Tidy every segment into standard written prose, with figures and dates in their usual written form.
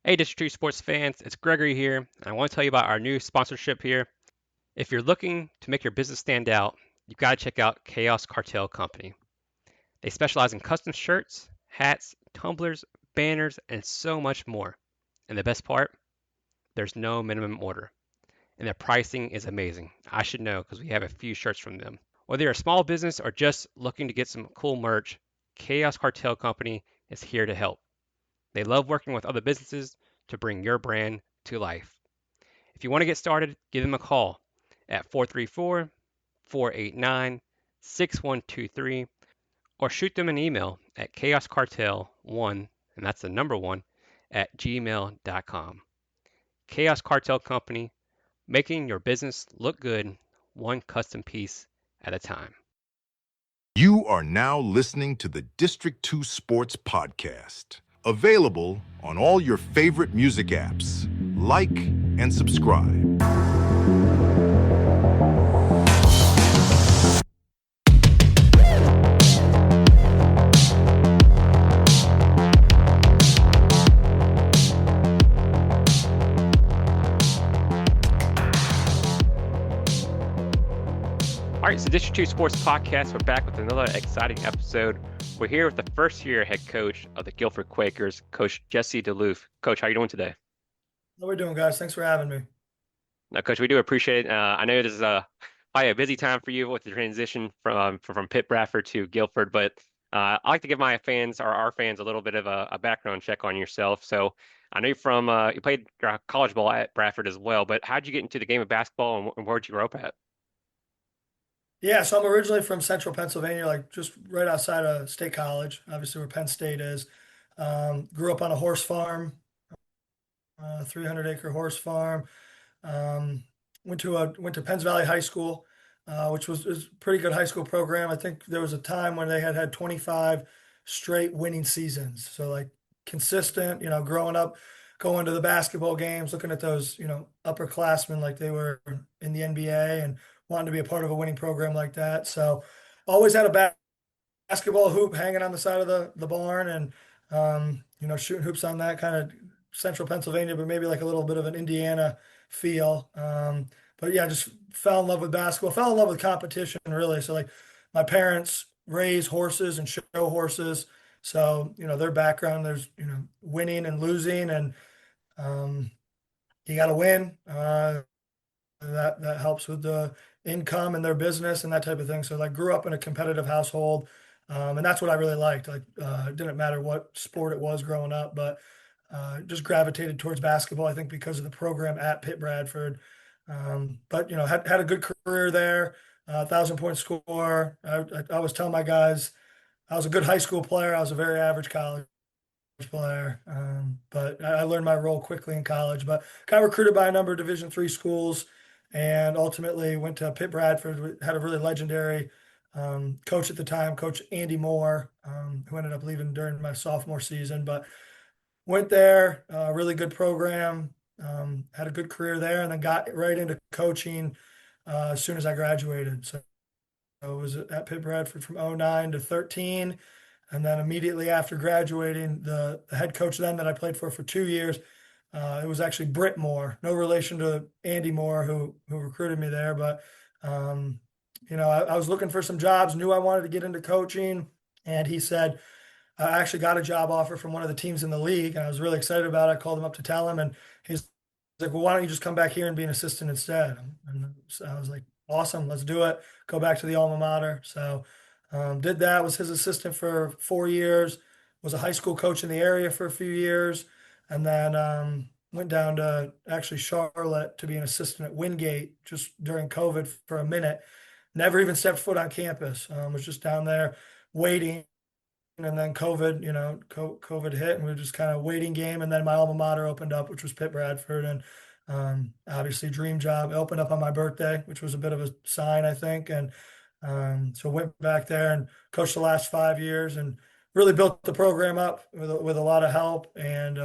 Hey, District 2 sports fans, it's Gregory here, and I want to tell you about our new sponsorship here. If you're looking to make your business stand out, you've got to check out Chaos Cartel Company. They specialize in custom shirts, hats, tumblers, banners, and so much more. And the best part, there's no minimum order, and their pricing is amazing. I should know because we have a few shirts from them. Whether you're a small business or just looking to get some cool merch, Chaos Cartel Company is here to help. They love working with other businesses to bring your brand to life. If you want to get started, give them a call at 434 489 6123 or shoot them an email at chaoscartel1, and that's the number one, at gmail.com. Chaos Cartel Company, making your business look good, one custom piece at a time. You are now listening to the District 2 Sports Podcast, available on all your favorite music apps. Like and subscribe. All right, so District 2 Sports Podcast, we're back with another exciting episode. We're here with the first-year head coach of the Guilford Quakers, Coach Jesse DeLoof. Coach, how are you doing today? How we doing, guys? Thanks for having me. Now, Coach, we do appreciate it. I know this is probably a busy time for you with the transition from Pitt Bradford to Guilford, but I like to give my fans or our fans a little bit of a background check on yourself. So I know you played college ball at Bradford as well, but how did you get into the game of basketball and where did you grow up at? Yeah, so I'm originally from central Pennsylvania, like just right outside of State College, obviously where Penn State is. Grew up on a horse farm, 300-acre horse farm. Um, went to Penns Valley High School, which was a pretty good high school program. I think there was a time when they had 25 straight winning seasons. So like consistent, growing up, going to the basketball games, looking at those, upperclassmen like they were in the NBA and wanting to be a part of a winning program like that. So always had a basketball hoop hanging on the side of the barn and, shooting hoops on that kind of central Pennsylvania, but maybe like a little bit of an Indiana feel. But yeah, just fell in love with basketball, fell in love with competition really. So like my parents raise horses and show horses. So, their background, there's, winning and losing and you got to win. That helps with the income and their business and that type of thing. So like grew up in a competitive household. And that's what I really liked. Like, it didn't matter what sport it was growing up, but just gravitated towards basketball, I think because of the program at Pitt Bradford. But had a good career there, 1,000-point score. I always tell my guys I was a good high school player. I was a very average college player, but I learned my role quickly in college. But got recruited by a number of Division III schools, and ultimately went to Pitt Bradford. Had a really legendary coach at the time, Coach Andy Moore, who ended up leaving during my sophomore season. But went there, really good program, had a good career there, and then got right into coaching as soon as I graduated. So I was at Pitt Bradford from '09 to 13. And then immediately after graduating, the head coach then that I played for 2 years, it was actually Britt Moore, no relation to Andy Moore who recruited me there. But, I was looking for some jobs, knew I wanted to get into coaching. And he said, I actually got a job offer from one of the teams in the league. And I was really excited about it. I called him up to tell him. And he's like, well, why don't you just come back here and be an assistant instead? And so I was like, awesome, let's do it. Go back to the alma mater. So did that, was his assistant for 4 years, was a high school coach in the area for a few years, and then went down to actually Charlotte to be an assistant at Wingate just during COVID for a minute. Never even stepped foot on campus. Was just down there waiting. And then COVID hit and we were just kind of waiting game. And then my alma mater opened up, which was Pitt Bradford. And obviously dream job. It opened up on my birthday, which was a bit of a sign, I think. And so went back there and coached the last 5 years and really built the program up with a lot of help. And,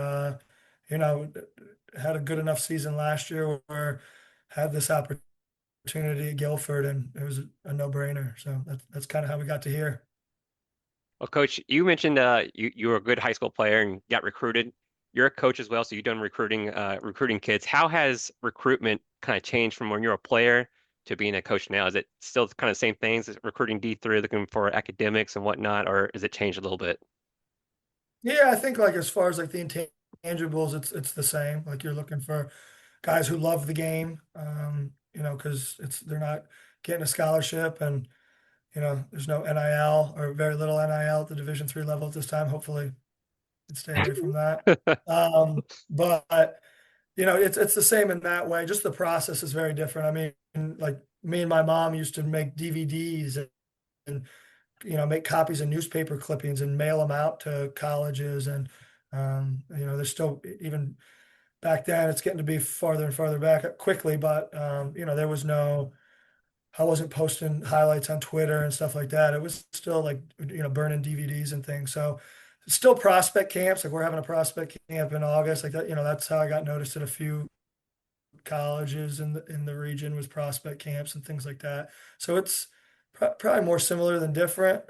had a good enough season last year where had this opportunity at Guilford and it was a no-brainer. So that's kind of how we got to here. Well, Coach, you mentioned you were a good high school player and got recruited. you're a coach as well, so you've done recruiting kids. How has recruitment kind of changed from when you're a player to being a coach now? Is it still kind of the same things, is it recruiting D3, looking for academics and whatnot, or has it changed a little bit? Yeah, I think like as far as like the intangibles, it's the same. Like you're looking for guys who love the game, because they're not getting a scholarship, and there's no NIL or very little NIL at the Division III level at this time. Hopefully, and stay away from that. But it's the same in that way. Just the process is very different. I mean, like me and my mom used to make DVDs and make copies of newspaper clippings and mail them out to colleges. And there's still even back then. It's getting to be farther and farther back quickly, but there was no. I wasn't posting highlights on Twitter and stuff like that. It was still like burning DVDs and things. So still prospect camps. Like we're having a prospect camp in August. Like that. That's how I got noticed at a few colleges in the region, was prospect camps and things like that. So it's probably more similar than different.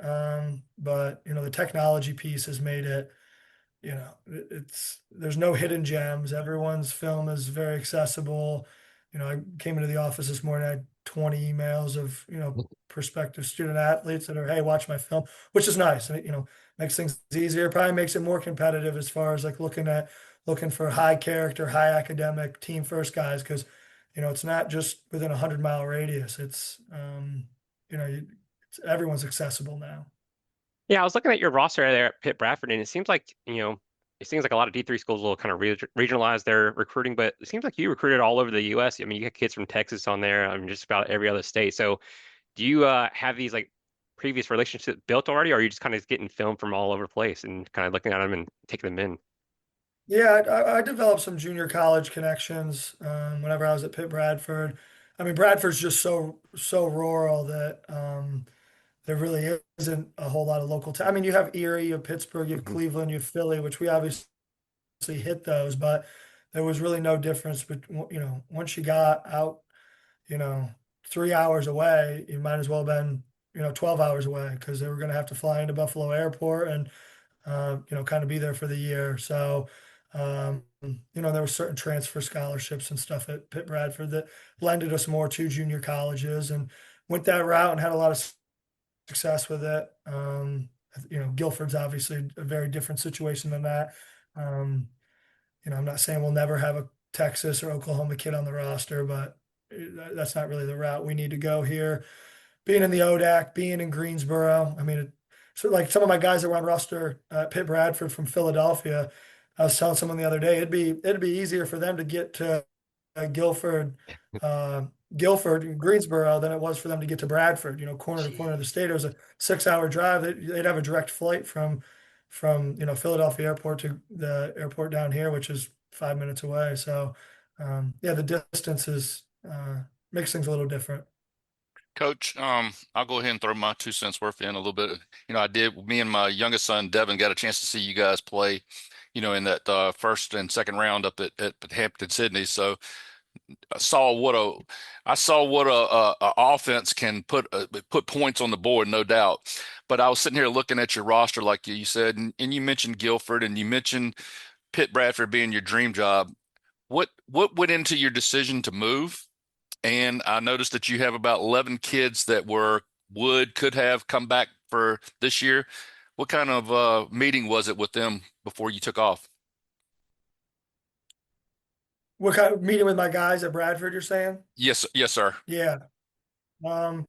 But the technology piece has made it. There's no hidden gems. Everyone's film is very accessible. I came into the office this morning, I had 20 emails of, prospective student athletes that are, hey, watch my film, which is nice. And makes things easier, probably makes it more competitive as far as like looking for high character, high academic team first guys. Cause it's not just within 100-mile radius. Everyone's accessible now. Yeah, I was looking at your roster there at Pitt Bradford, and it seems like a lot of D3 schools will kind of regionalize their recruiting, but it seems like you recruited all over the U.S. I mean, you got kids from Texas on there. I mean, just about every other state. So, do you have these like previous relationships built already, or are you just kind of getting film from all over the place and kind of looking at them and taking them in? Yeah, I developed some junior college connections whenever I was at Pitt Bradford. I mean, Bradford's just so rural that there really isn't a whole lot of local. I mean, you have Erie, you have Pittsburgh, you have Mhm. Cleveland, you have Philly, which we obviously hit those, but there was really no difference. But once you got out, you know, 3 hours away, you might as well have been 12 hours away, because they were going to have to fly into Buffalo Airport and kind of be there for the year. So, there were certain transfer scholarships and stuff at Pitt Bradford that lended us more to junior colleges, and went that route and had a lot of success with it. Guilford's obviously a very different situation than that. Um, I'm not saying we'll never have a Texas or Oklahoma kid on the roster, but that's not really the route we need to go here. Being in the ODAC, being in Greensboro, I mean, so like some of my guys that were on roster at Pitt Bradford from Philadelphia, I was telling someone the other day, it'd be easier for them to get to Guilford, uh, Guilford, and Greensboro than it was for them to get to Bradford. Corner to corner of the state. It was a 6-hour drive. They'd have a direct flight from Philadelphia Airport to the airport down here, which is 5 minutes away. So yeah, the distance is makes things a little different. Coach, I'll go ahead and throw my 2 cents worth in a little bit. Me and my youngest son, Devin, got a chance to see you guys play, in that first and second round up at Hampton Sydney. So I saw what a offense can put points on the board, no doubt. But I was sitting here looking at your roster, like you said, and you mentioned Guilford and you mentioned Pitt Bradford being your dream job. What went into your decision to move? And I noticed that you have about 11 kids that could have come back for this year. What kind of meeting was it with them before you took off? What kind of meeting with my guys at Bradford, you're saying? Yes, yes, sir. Yeah. Um,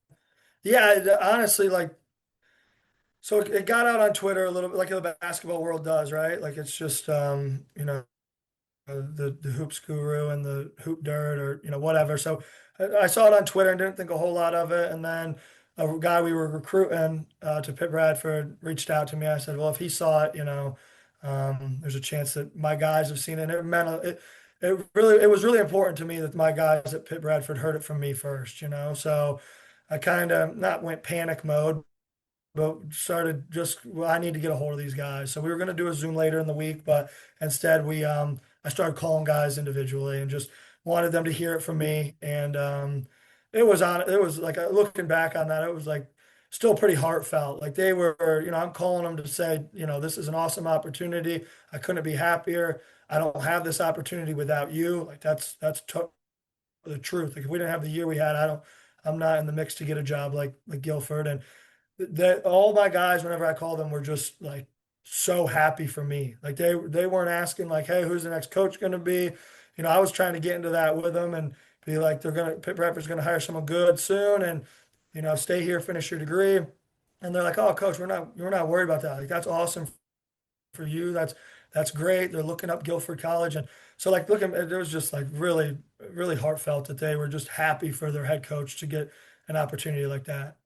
yeah, honestly, like, so it got out on Twitter a little bit like the basketball world does, right? Like it's just, the hoops guru and the hoop dirt, or whatever. So I saw it on Twitter and didn't think a whole lot of it. And then a guy we were recruiting to Pitt Bradford reached out to me. I said, well, if he saw it, there's a chance that my guys have seen it. And it was really important to me that my guys at Pitt Bradford heard it from me first. So I kind of not went panic mode, but started just, well, I need to get a hold of these guys. So we were going to do a Zoom later in the week, but instead I started calling guys individually and just wanted them to hear it from me. And it was like, looking back on that, it was like still pretty heartfelt. Like they were, I'm calling them to say, this is an awesome opportunity. I couldn't be happier. I don't have this opportunity without you. Like that's the truth. Like if we didn't have the year we had, I'm not in the mix to get a job like Guilford. And that all my guys, whenever I call them, were just like so happy for me. Like they weren't asking like, hey, who's the next coach going to be? You know, I was trying to get into that with them and be like, Pitt Bradford's going to hire someone good soon, and stay here, finish your degree. And they're like, oh, coach, we're not worried about that. Like that's awesome for you. That's great. They're looking up Guilford College, and so like looking, it was just like really, really heartfelt that they were just happy for their head coach to get an opportunity like that.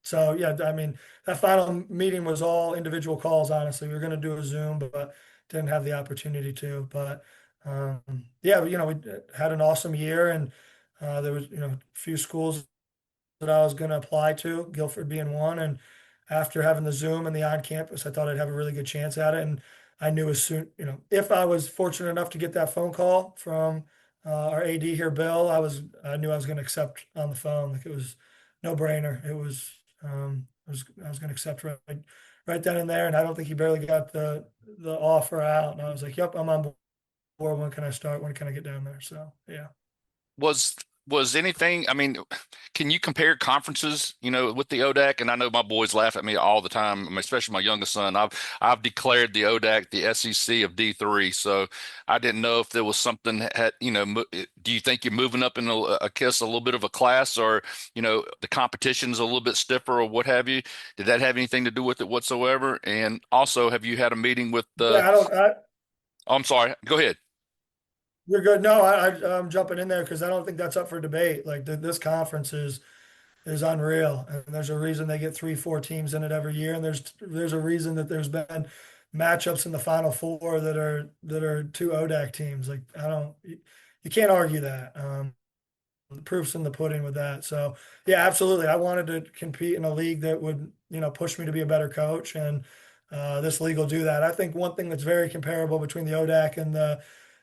So yeah, I mean that final meeting was all individual calls. Honestly, we were going to do a Zoom, but didn't have the opportunity to. But um, yeah, we had an awesome year, and there was a few schools that I was going to apply to, Guilford being one. And after having the Zoom and the on campus, I thought I'd have a really good chance at it. And I knew as soon, if I was fortunate enough to get that phone call from our AD here, Bill, I knew I was going to accept on the phone. Like it was no brainer. I was going to accept right then and there. And I don't think he barely got the offer out. And I was like, yep, I'm on board. When can I start? When can I get down there? So yeah. Was anything, I mean, can you compare conferences, with the ODAC? And I know my boys laugh at me all the time, I mean, especially my youngest son. I've declared the ODAC the SEC of D3. So I didn't know if there was something that had, do you think you're moving up in a kiss a little bit of a class, or, the competition's a little bit stiffer or what have you? Did that have anything to do with it whatsoever? And also, have you had a meeting with the, Yeah, I don't. oh, I'm sorry, go ahead. You're good. No, I'm jumping in there because I don't think that's up for debate. Like this conference is unreal, and there's a reason they get 3, 4 teams in it every year, and there's a reason that there's been matchups in the Final Four that are two ODAC teams. Like I don't, you can't argue that. The proof's in the pudding with that. So yeah, absolutely. I wanted to compete in a league that would, push me to be a better coach. And this league will do that. I think one thing that's very comparable between the ODAC and the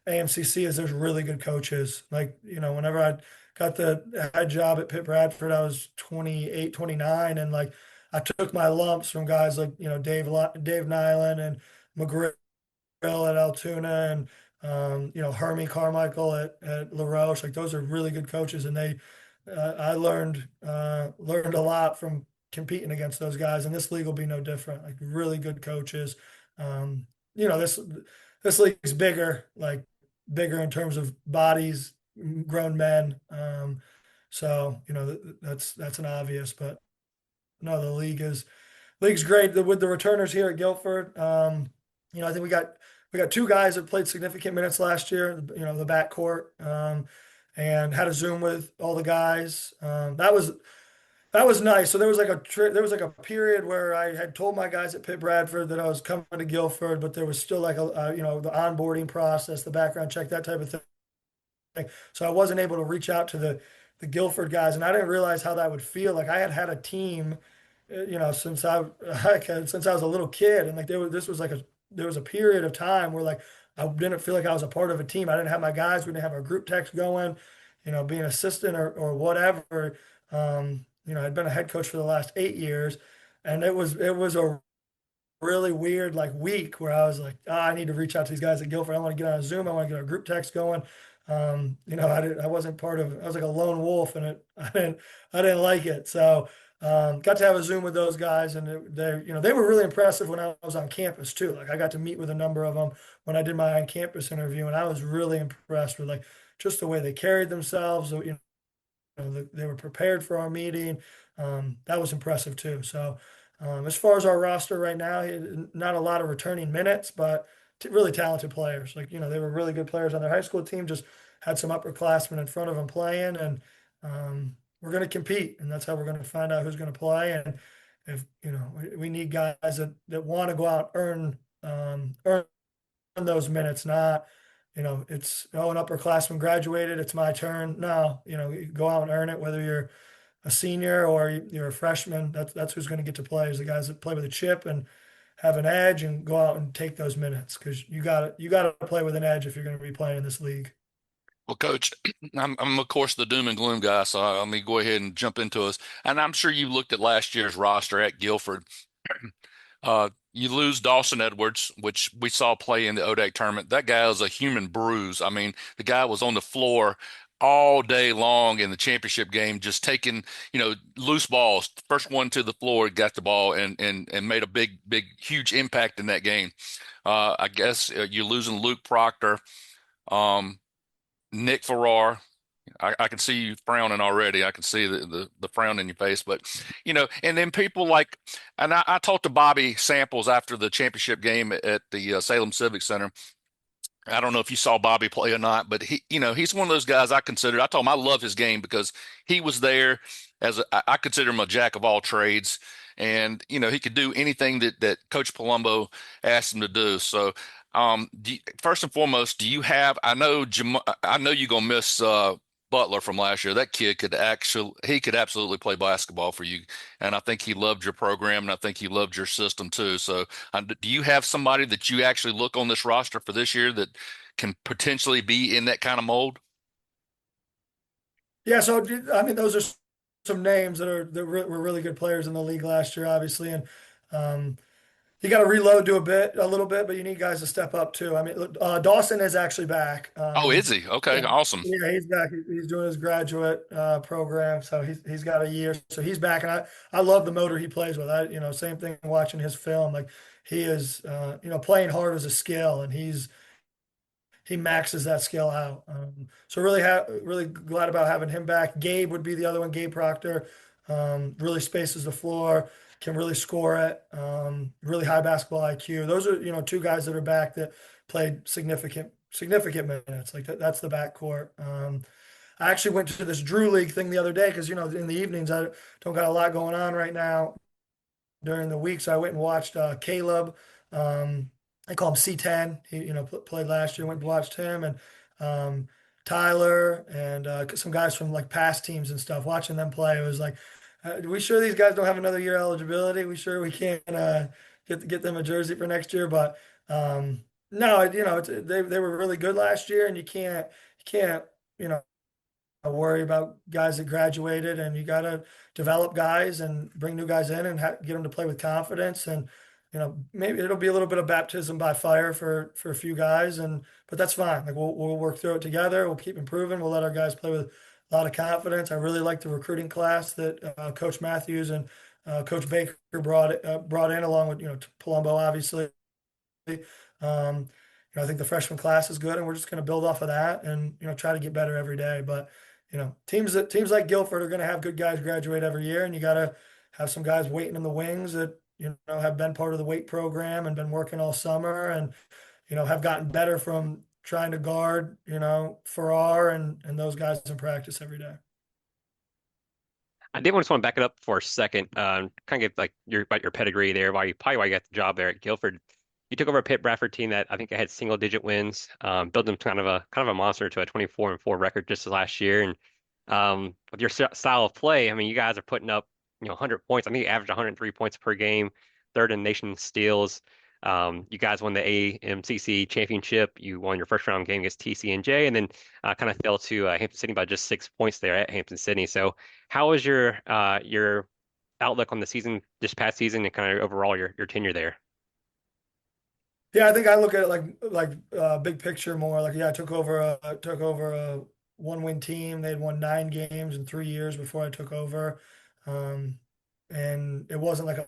AMCC is there's really good coaches. Like, whenever I got the head job at Pitt Bradford, I was 28, 29. And like, I took my lumps from guys like, Dave Nyland and McGrill at Altoona, and Hermie Carmichael at La Roche. Like those are really good coaches, and I learned a lot from competing against those guys. And this league will be no different. Like really good coaches. Um, you know this this league is bigger, like bigger in terms of bodies, grown men. So that's an obvious, but no, the league's great with the returners here at Guilford. I think we got two guys that played significant minutes last year. The backcourt, and had a Zoom with all the guys. That was nice. So there was like a period where I had told my guys at Pitt Bradford that I was coming to Guilford, but there was still like the onboarding process, the background check, that type of thing. So I wasn't able to reach out to the Guilford guys, and I didn't realize how that would feel. Like I had a team, since since I was a little kid, and like there was a period of time where like I didn't feel like I was a part of a team. I didn't have my guys. We didn't have our group text going, being assistant or whatever. I'd been a head coach for the last 8 years, and it was a really weird like week where I was like, I need to reach out to these guys at Guilford. I want to get on a Zoom. I want to get our group text going. I wasn't part of. I was like a lone wolf, and I didn't like it. So got to have a Zoom with those guys, and they were really impressive when I was on campus too. Like I got to meet with a number of them when I did my on-campus interview, and I was really impressed with like just the way they carried themselves. So, they were prepared for our meeting. That was impressive too. So, as far as our roster right now, not a lot of returning minutes, but really talented players. Like, they were really good players on their high school team, just had some upperclassmen in front of them playing, and we're going to compete, and that's how we're going to find out who's going to play. And if, we need guys that want to go out and earn those minutes, not, it's, an upperclassman graduated, it's my turn. No, you go out and earn it, whether you're a senior or you're a freshman. That's who's going to get to play, is the guys that play with a chip and have an edge and go out and take those minutes, because you got to play with an edge if you're going to be playing in this league. Well, Coach, I'm of course the doom and gloom guy, so let me go ahead and jump into us. And I'm sure you looked at last year's roster at Guilford. you lose Dawson Edwards, which we saw play in the ODAC tournament. That guy was a human bruise. I mean, the guy was on the floor all day long in the championship game, just taking, loose balls. First one to the floor, got the ball and made a big, huge impact in that game. I guess you're losing Luke Proctor, Nick Farrar. I can see you frowning already. I can see the frown in your face, but and then people like, and I talked to Bobby Samples after the championship game at the Salem Civic Center. I don't know if you saw Bobby play or not, but he's one of those guys I consider. I told him I love his game because he was there I consider him a jack of all trades, and he could do anything that Coach Palumbo asked him to do. So, first and foremost, do you have? I know you're gonna miss Butler from last year. That kid could absolutely play basketball for you, and I think he loved your program, and I think he loved your system too. So, do you have somebody that you actually look on this roster for this year that can potentially be in that kind of mold? Yeah, so I mean, those are some names were really good players in the league last year, obviously, and um, you got to reload a little bit, but you need guys to step up too. I mean, Dawson is actually back. Oh, is he? Yeah, Okay, awesome. yeah, he's back. He's doing his graduate program, so he's got a year, so he's back, and I love the motor he plays with. Same thing watching his film. Like he is, playing hard is a skill, and he maxes that skill out. So really glad about having him back. Gabe would be the other one. Gabe Proctor really spaces the floor, can really score it. Really high basketball IQ. Those are two guys that are back that played significant minutes. Like that's the backcourt. I actually went to this Drew League thing the other day because in the evenings I don't got a lot going on right now during the week, so I went and watched Caleb. I call him C10. He, played last year. Went and watched him and Tyler and some guys from like past teams and stuff. Watching them play, it was like, we sure these guys don't have another year eligibility? We sure we can't get them a jersey for next year? But no, they were really good last year, and you can't you know worry about guys that graduated, and you got to develop guys and bring new guys in and get them to play with confidence. And maybe it'll be a little bit of baptism by fire for a few guys, but that's fine. Like we'll work through it together. We'll keep improving. We'll let our guys play with a lot of confidence. I really like the recruiting class that Coach Matthews and Coach Baker brought in, along with Palumbo, obviously. Um, I think the freshman class is good, and we're just going to build off of that and try to get better every day. But teams like Guilford are going to have good guys graduate every year, and you got to have some guys waiting in the wings that have been part of the weight program and been working all summer, and have gotten better from trying to guard Farrar and those guys in practice every day. I did want to back it up for a second, kind of get like about your pedigree there, why you got the job there at Guilford. You took over a Pitt Bradford team that I think had single-digit wins, built them kind of a monster to a 24-4 record just last year. And with your style of play, I mean, you guys are putting up 100 points. I think you average 103 points per game, third in nation steals. You guys won the AMCC championship. You won your first round game against TCNJ, and then kind of fell to Hampton Sydney by just 6 points there at Hampton Sydney. So, how was your outlook on the season this past season and kind of overall your tenure there? Yeah, I think I look at it like big picture more. Like, yeah, I took over a one-win team. They had won 9 games in 3 years before I took over, and it wasn't like a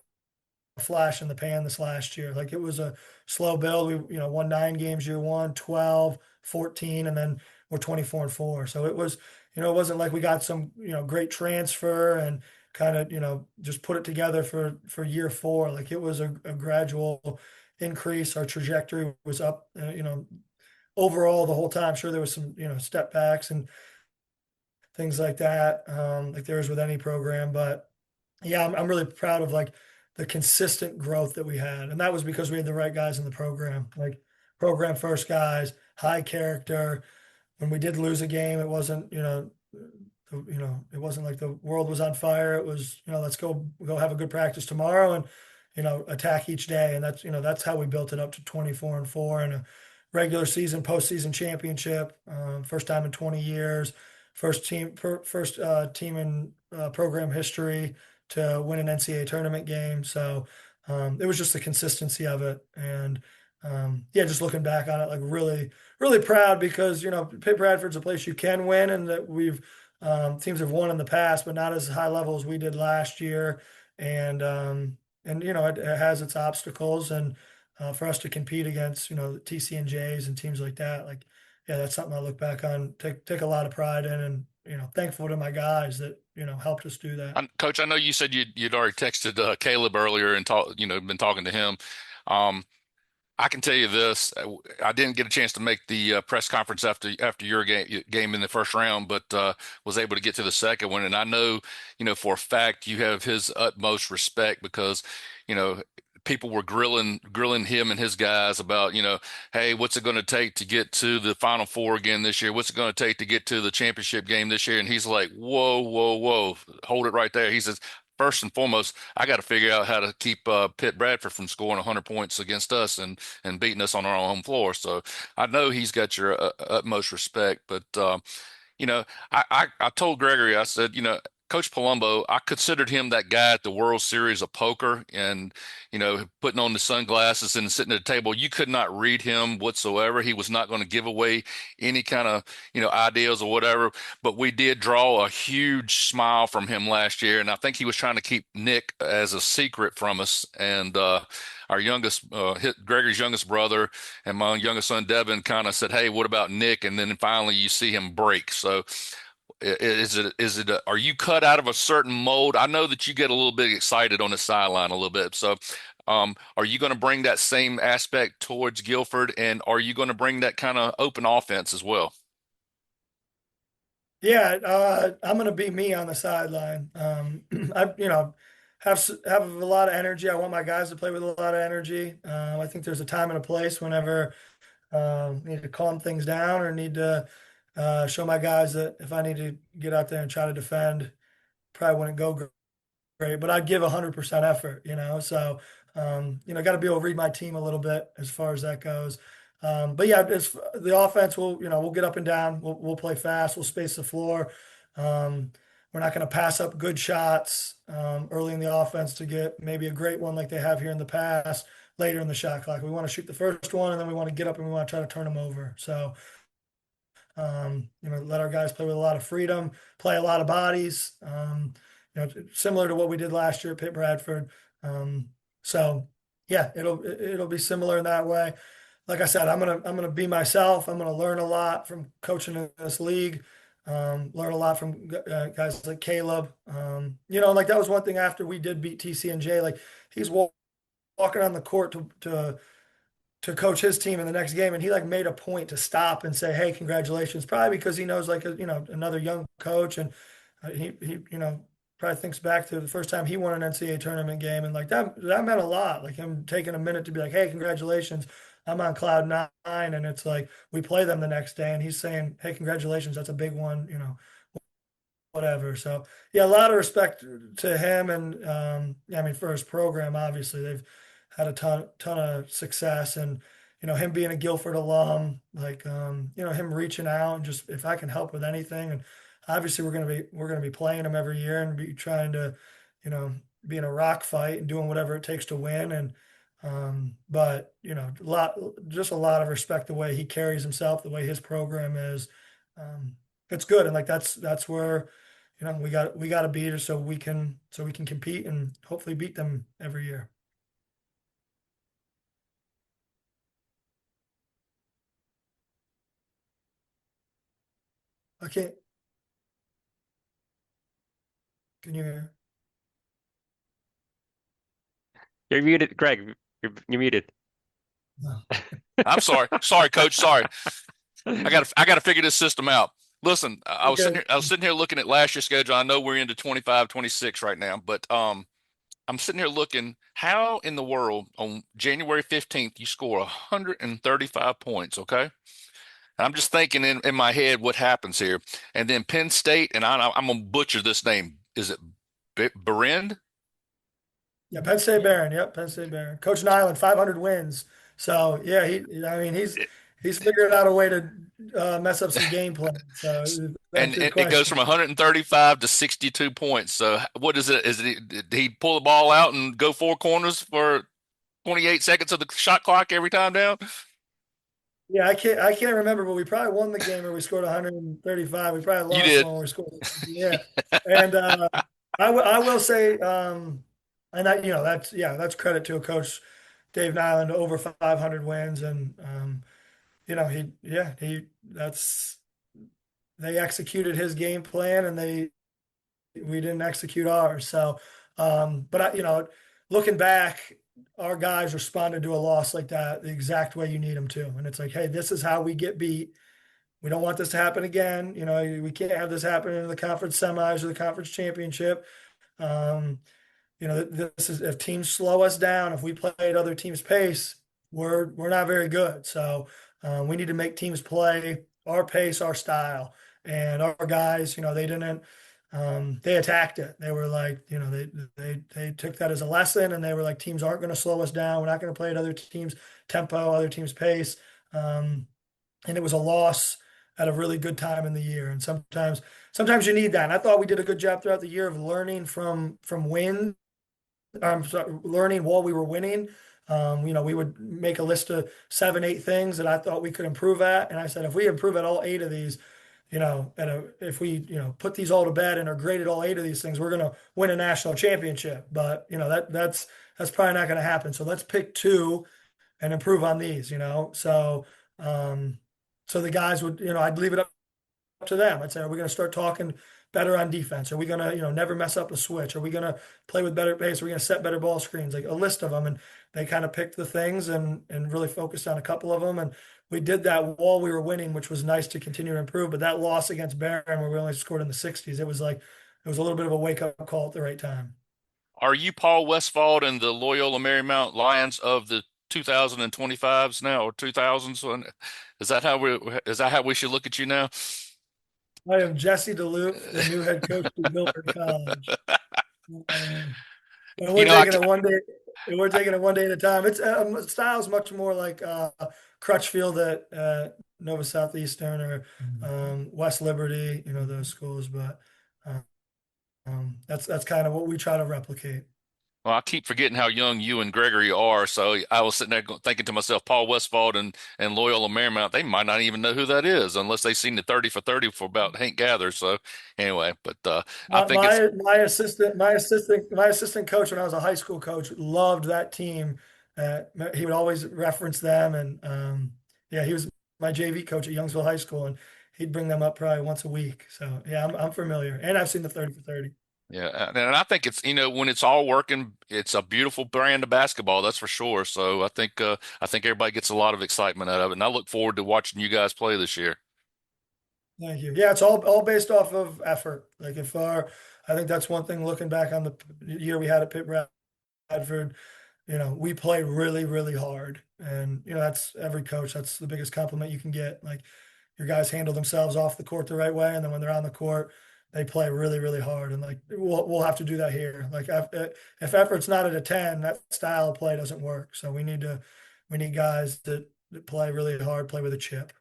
flash in the pan this last year. Like it was a slow build. We won 9 games year one, 12, 14, and then we're 24-4. So it was it wasn't like we got some great transfer and kind of just put it together for year 4. Like it was a gradual increase. Our trajectory was up, overall the whole time. Sure, there was some, step backs and things like that, like there is with any program. But yeah, I'm really proud of like the consistent growth that we had. And that was because we had the right guys in the program, like program first guys, high character. When we did lose a game, it wasn't, it wasn't like the world was on fire. It was, let's go have a good practice tomorrow and, attack each day. And that's how we built it up to 24-4 and a regular season, postseason championship, first time in 20 years, first team in program history to win an NCAA tournament game. So It was just the consistency of it. And yeah, just looking back on it, like really, really proud because, Pitt Bradford's a place you can win and that teams have won in the past, but not as high level as we did last year. And it has its obstacles. And for us to compete against, the TC and J's and teams like that, like, yeah, that's something I look back on, take a lot of pride in, and thankful to my guys that helped us do that. Coach, I know you said you'd already texted Caleb earlier and been talking to him. Um, I can tell you this: I didn't get a chance to make the press conference after your game in the first round, but was able to get to the second one. And I know, for a fact, you have his utmost respect because, you know, people were grilling him and his guys about, hey, what's it going to take to get to the Final Four again this year? What's it going to take to get to the championship game this year? And he's like, whoa, whoa, whoa, hold it right there. He says, first and foremost, I got to figure out how to keep Pitt Bradford from scoring 100 points against us and beating us on our own home floor. So I know he's got your utmost respect. But I told Gregory, I said, Coach Palumbo, I considered him that guy at the World Series of Poker and, putting on the sunglasses and sitting at the table. You could not read him whatsoever. He was not going to give away any kind of, ideas or whatever. But we did draw a huge smile from him last year. And I think he was trying to keep Nick as a secret from us. And, our Gregory's youngest brother and my youngest son, Devin, kind of said, hey, what about Nick? And then finally you see him break. So, are you cut out of a certain mold? I know that you get a little bit excited on the sideline a little bit. So, are you going to bring that same aspect towards Guilford, and are you going to bring that kind of open offense as well? Yeah, I'm going to be me on the sideline. I, have a lot of energy. I want my guys to play with a lot of energy. I think there's a time and a place whenever need to calm things down or need to show my guys that if I need to get out there and try to defend, probably wouldn't go great, but I'd give 100% effort, So, got to be able to read my team a little bit as far as that goes. But yeah, it's the offense we'll get up and down. We'll play fast. We'll space the floor. We're not going to pass up good shots early in the offense to get maybe a great one like they have here in the past later in the shot clock. We want to shoot the first one and then we want to get up and we want to try to turn them over. So, let our guys play with a lot of freedom, play a lot of bodies. Similar to what we did last year at Pitt Bradford. So yeah, it'll be similar in that way. Like I said, I'm gonna be myself. I'm gonna learn a lot from coaching in this league. Learn a lot from guys like Caleb. Like that was one thing after we did beat TC and J. Like he's walking on the court to coach his team in the next game, and he like made a point to stop and say, "Hey, congratulations!" Probably because he knows like another young coach, and he probably thinks back to the first time he won an NCAA tournament game, and like that meant a lot. Like him taking a minute to be like, "Hey, congratulations! I'm on cloud nine," and it's like we play them the next day, and he's saying, "Hey, congratulations! That's a big one," whatever. So yeah, a lot of respect to him, and I mean for his program, obviously they've had a ton of success, and him being a Guilford alum, like him reaching out and just if I can help with anything, and obviously we're gonna be playing him every year and be trying to be in a rock fight and doing whatever it takes to win, and but a lot of respect the way he carries himself, the way his program is. It's good, and like that's where we got to beat it so we can compete and hopefully beat them every year. I can't. Can you hear? You're muted, Greg. You're muted. No. I'm sorry, Coach. Sorry, I got to figure this system out. Listen, Okay. I was sitting here looking at last year's schedule. I know we're into 25, 26 right now, but I'm sitting here looking, how in the world on January 15th you score 135 points, okay? And I'm just thinking in my head what happens here. And then Penn State, and I'm going to butcher this name. Is it Berend? Yeah, Penn State Baron. Yep, Penn State Baron. Coach Nyland, 500 wins. So yeah, I mean, he's figured out a way to mess up some gameplay. So that's And, a good it goes question. from 135 to 62 points. So what is it? Did he pull the ball out and go four corners for 28 seconds of the shot clock every time down? Yeah, I can't remember, but we probably won the game or we scored 135. We probably You lost the did. one where we scored. Yeah, and I will say, and that's credit to a coach, Dave Nyland, over 500 wins, and he that's they executed his game plan and we didn't execute ours. So, but looking back, our guys responded to a loss like that the exact way you need them to, and it's like, hey, this is how we get beat. We don't want this to happen again. We can't have this happen in the conference semis or the conference championship. Um, this is if teams slow us down, if we play at other teams' pace, we're not very good. So we need to make teams play our pace, our style, and our guys. They didn't. They attacked it. They were like, they took that as a lesson, and they were like, teams aren't going to slow us down. We're not going to play at other teams' tempo, other teams' pace. And it was a loss at a really good time in the year. And sometimes you need that. And I thought we did a good job throughout the year of learning from wins. I'm sorry, learning while we were winning. We would make a list of 7, 8 things that I thought we could improve at. And I said, if we improve at all 8 of these, if we, put these all to bed and are great at all 8 of these things, we're going to win a national championship. But, that's probably not going to happen. So let's pick 2 and improve on these, um, so the guys would, I'd leave it up to them. I'd say, are we going to start talking better on defense? Are we going to, never mess up a switch? Are we going to play with better pace? Are we going to set better ball screens? Like a list of them. And they kind of picked the things and really focused on a couple of them. And we did that while we were winning, which was nice to continue to improve. But that loss against Barron, where we only scored in the 60s, it was a little bit of a wake up call at the right time. Are you Paul Westfall and the Loyola Marymount Lions of the 2025s now or 2000s? Is that how we should look at you now? I am Jesse DeLoof, the new head coach at Guilford College. Um, and You we're know, I, taking it one day. We're taking it one day at a time. It's style's much more like Crutchfield at Nova Southeastern or West Liberty. Those schools, but uh, that's kind of what we try to replicate. well, I keep forgetting how young you and Gregory are. So I was sitting there thinking to myself, Paul Westfall and Loyola Marymount, they might not even know who that is unless they've seen the 30 for 30 for about Hank Gather. So anyway, but I My, think it's, my assistant coach when I was a high school coach loved that team. He would always reference them, and yeah, he was my JV coach at Youngsville High School, and he'd bring them up probably once a week. So yeah, I'm familiar, and I've seen the 30 for 30. yeah. And I think it's, when it's all working, it's a beautiful brand of basketball. That's for sure. So I think everybody gets a lot of excitement out of it. And I look forward to watching you guys play this year. Thank you. Yeah, it's all based off of effort. Like I think that's one thing looking back on the year we had at Pitt Bradford. We play really, really hard, and that's every coach. That's the biggest compliment you can get. Like your guys handle themselves off the court the right way, and then when they're on the court, they play really, really hard. And like we'll have to do that here. Like if effort's not at a 10, that style of play doesn't work. So we need guys that play really hard, play with a chip.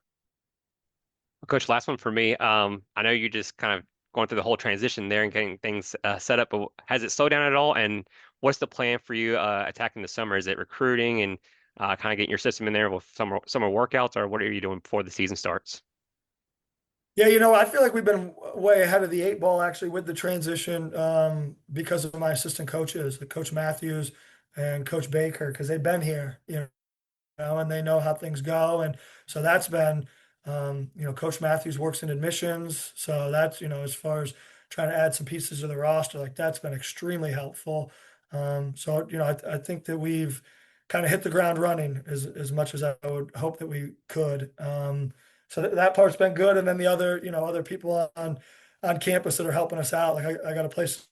Coach, last one for me. I know you just kind of going through the whole transition there and getting things set up, but has it slowed down at all? And what's the plan for you attacking the summer? Is it recruiting and kind of getting your system in there with summer workouts, or what are you doing before the season starts? Yeah, I feel like we've been way ahead of the 8 ball actually with the transition because of my assistant coaches, like Coach Matthews and Coach Baker, because they've been here, and they know how things go. And so that's been, Coach Matthews works in admissions. So that's, as far as trying to add some pieces to the roster, like that's been extremely helpful. I think that we've kind of hit the ground running as much as I would hope that we could. So that part's been good. And then the other people on campus that are helping us out. Like I got a place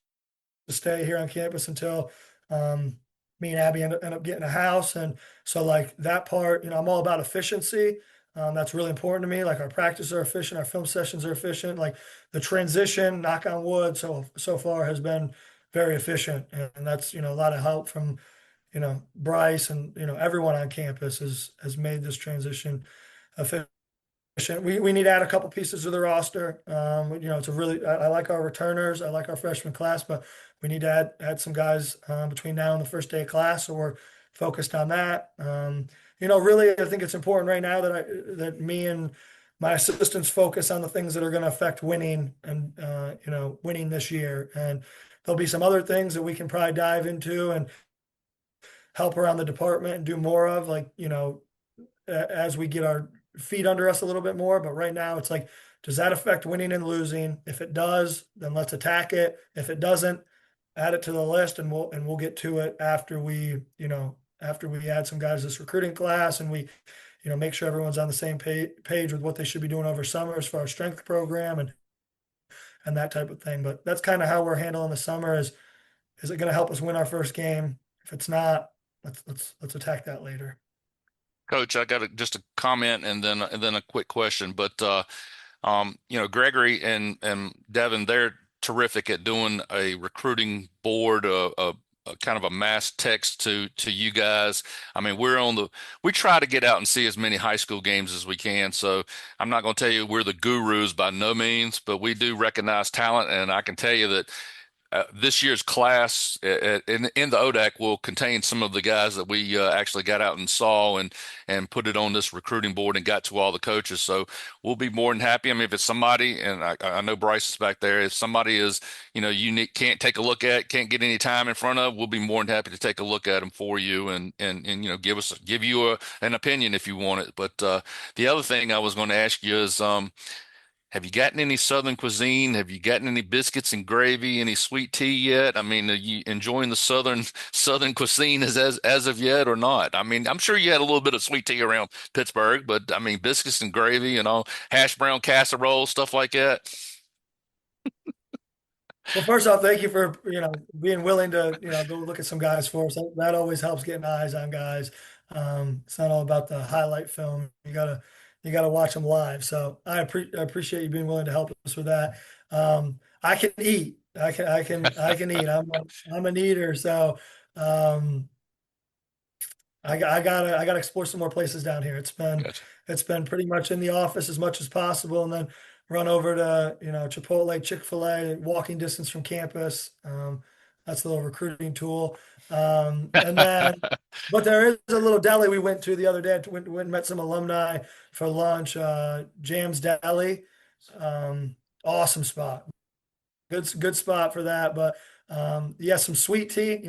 to stay here on campus until me and Abby end up getting a house. And so like that part, I'm all about efficiency. That's really important to me. Like our practices are efficient, our film sessions are efficient. Like the transition, knock on wood, so far has been very efficient, and that's a lot of help from Bryce and everyone on campus has made this transition efficient. We need to add a couple pieces to the roster. It's a really I like our returners. I like our freshman class, but we need to add some guys between now and the first day of class. So we're focused on that. Really, I think it's important right now that me and my assistants focus on the things that are going to affect winning and winning this year. And there'll be some other things that we can probably dive into and help around the department and do more of, like, as we get our feet under us a little bit more. But right now it's like, does that affect winning and losing? If it does, then let's attack it. If it doesn't, add it to the list, and we'll get to it after we add some guys this recruiting class, and we make sure everyone's on the same page with what they should be doing over summer as far as strength program and that type of thing. But that's kind of how we're handling the summer. Is it going to help us win our first game? If it's not, let's attack that later. Coach, I got just a comment and then a quick question. But Gregory and Devin, they're terrific at doing a recruiting board, a kind of a mass text to you guys. I mean, we try to get out and see as many high school games as we can. So I'm not going to tell you we're the gurus by no means, but we do recognize talent, and I can tell you that this year's class in the ODAC will contain some of the guys that we actually got out and saw and put it on this recruiting board and got to all the coaches. So we'll be more than happy. I mean, if it's somebody, and I know Bryce is back there, if somebody is, unique, can't take a look at, can't get any time in front of, we'll be more than happy to take a look at them for you and give you an opinion if you want it. But the other thing I was going to ask you is, have you gotten any Southern cuisine? Have you gotten any biscuits and gravy, any sweet tea yet? I mean, are you enjoying the Southern cuisine as of yet or not? I mean, I'm sure you had a little bit of sweet tea around Pittsburgh, but I mean, biscuits and gravy and all, hash brown casserole, stuff like that. Well, first off, thank you for being willing to go look at some guys for us. That always helps getting eyes on guys. It's not all about the highlight film. You gotta watch them live. So I appreciate you being willing to help us with that. I can eat. I can eat. I'm an eater. So I gotta explore some more places down here. Gotcha. It's been pretty much in the office as much as possible, and then run over to Chipotle, Chick-fil-A, walking distance from campus. That's a little recruiting tool. And then, but there is a little deli we went to the other day. Went and met some alumni for lunch. Jam's Deli, awesome spot. Good spot for that. But yeah, some sweet tea.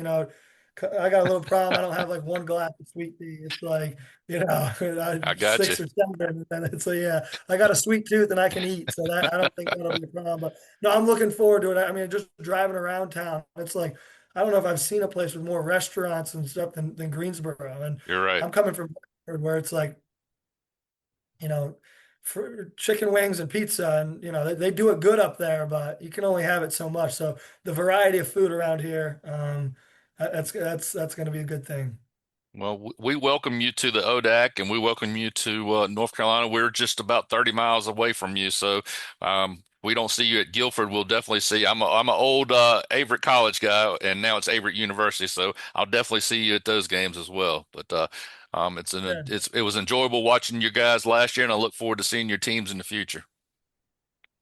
I got a little problem. I don't have like one glass of sweet tea. It's like, I got you. 6 or 7, and it's like, yeah, I got a sweet tooth and I can eat. So that, I don't think that'll be a problem. But no, I'm looking forward to it. I mean, just driving around town, it's like, I don't know if I've seen a place with more restaurants and stuff than Greensboro. And You're right. I'm coming from Bradford, where it's like, for chicken wings and pizza, and they do it good up there, but you can only have it so much. So the variety of food around here, that's going to be a good thing. Well, we welcome you to the ODAC, and we welcome you to North Carolina. We're just about 30 miles away from you, so we don't see you at Guilford. We'll definitely see. I'm an old Averett College guy, and now it's Averett University, so I'll definitely see you at those games as well. But it was enjoyable watching you guys last year, and I look forward to seeing your teams in the future.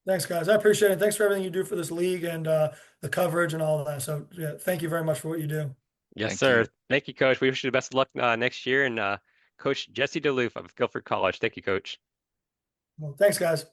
Thanks, guys. I appreciate it. Thanks for everything you do for this league and the coverage and all of that. So yeah, thank you very much for what you do. Yes, Thank sir. you. Thank you, Coach. We wish you the best of luck next year. And Coach Jesse DeLoof of Guilford College. Thank you, Coach. Well, thanks, guys.